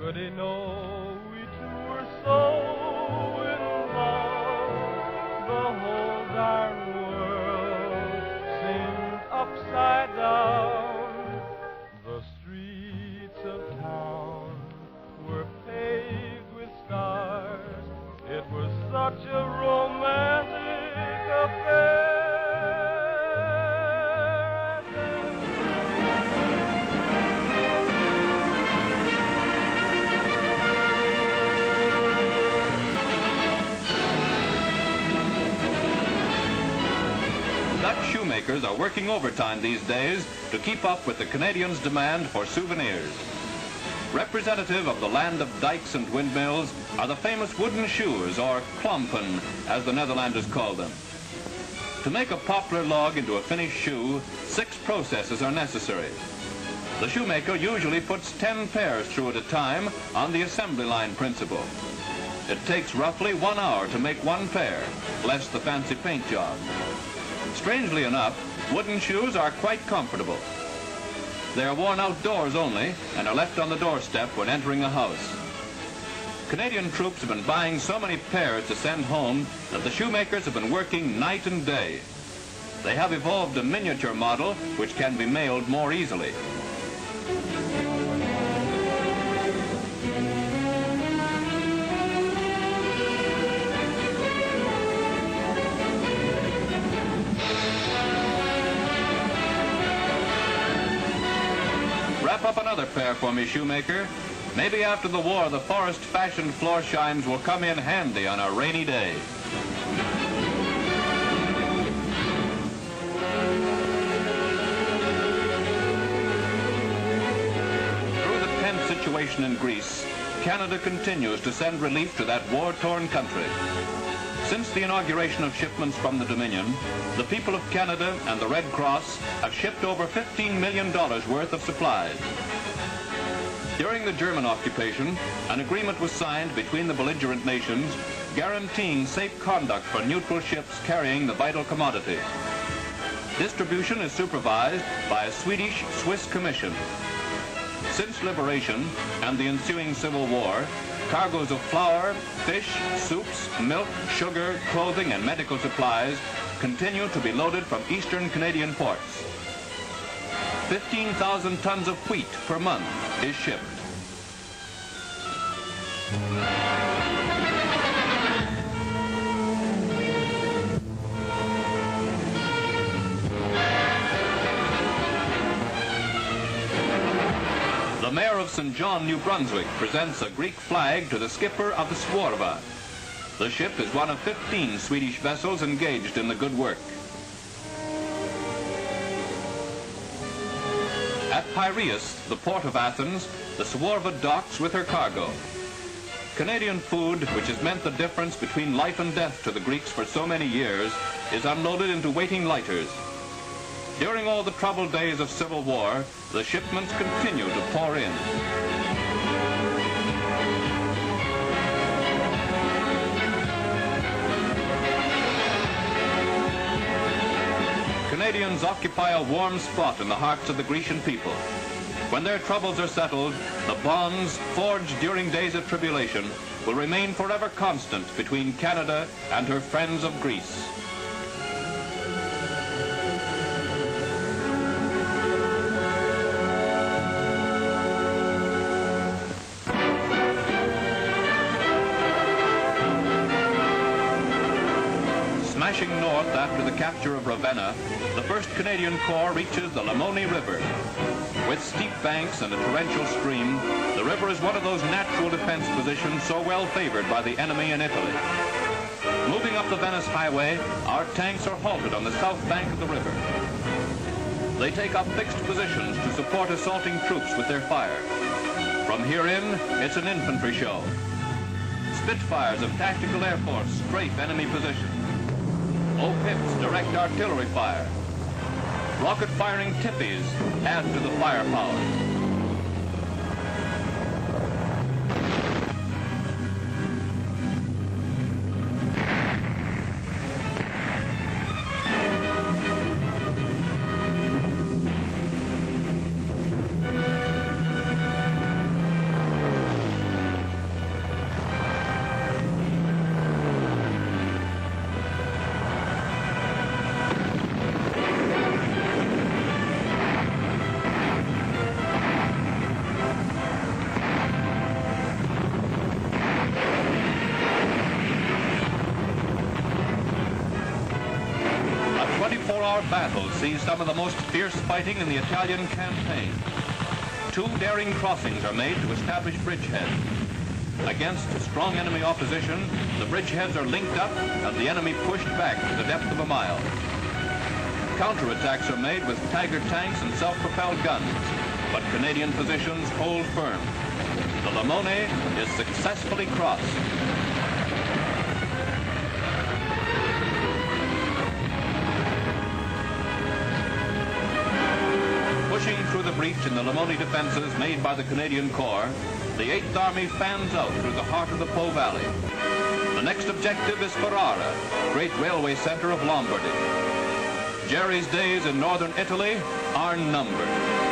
Could he know we two were so in love? The whole darn world seemed upside down. The streets of town were paved with stars. It was such a romantic affair. Dutch shoemakers are working overtime these days to keep up with the Canadians' demand for souvenirs. Representative of the land of dikes and windmills are the famous wooden shoes, or klompen, as the Netherlanders call them. To make a poplar log into a finished shoe, 6 processes are necessary. The shoemaker usually puts 10 pairs through at a time on the assembly line principle. It takes roughly 1 hour to make 1 pair, less the fancy paint job. Strangely enough, wooden shoes are quite comfortable. They are worn outdoors only and are left on the doorstep when entering a house. Canadian troops have been buying so many pairs to send home that the shoemakers have been working night and day. They have evolved a miniature model which can be mailed more easily. Wrap up another pair for me, shoemaker. Maybe after the war, the forest-fashioned floor shimes will come in handy on a rainy day. Through the tense situation in Greece, Canada continues to send relief to that war-torn country. Since the inauguration of shipments from the Dominion, the people of Canada and the Red Cross have shipped over $15 million worth of supplies. During the German occupation, an agreement was signed between the belligerent nations guaranteeing safe conduct for neutral ships carrying the vital commodities. Distribution is supervised by a Swedish-Swiss commission. Since liberation and the ensuing Civil War, cargoes of flour, fish, soups, milk, sugar, clothing, and medical supplies continue to be loaded from eastern Canadian ports. 15,000 tons of wheat per month is shipped. The mayor of Saint John, New Brunswick, presents a Greek flag to the skipper of the Swarva. The ship is one of 15 Swedish vessels engaged in the good work. At Piraeus, the port of Athens, the Swarva docks with her cargo. Canadian food, which has meant the difference between life and death to the Greeks for so many years, is unloaded into waiting lighters. During all the troubled days of civil war, the shipments continue to pour in. Canadians occupy a warm spot in the hearts of the Grecian people. When their troubles are settled, the bonds forged during days of tribulation will remain forever constant between Canada and her friends of Greece. Smashing north after the capture of Ravenna, the 1st Canadian Corps reaches the Lamoni River. With steep banks and a torrential stream, the river is one of those natural defense positions so well favored by the enemy in Italy. Moving up the Venice Highway, our tanks are halted on the south bank of the river. They take up fixed positions to support assaulting troops with their fire. From here in, it's an infantry show. Spitfires of Tactical Air Force strafe enemy positions. O-Pips direct artillery fire. Rocket-firing Tippies add to the firepower. 4-hour battle sees some of the most fierce fighting in the Italian campaign. 2 daring crossings are made to establish bridgeheads. Against strong enemy opposition, the bridgeheads are linked up and the enemy pushed back to the depth of a mile. Counterattacks are made with Tiger tanks and self-propelled guns, but Canadian positions hold firm. The Limone is successfully crossed. Pushing through the breach in the Limone defenses made by the Canadian Corps, the 8th Army fans out through the heart of the Po Valley. The next objective is Ferrara, great railway center of Lombardy. Jerry's days in northern Italy are numbered.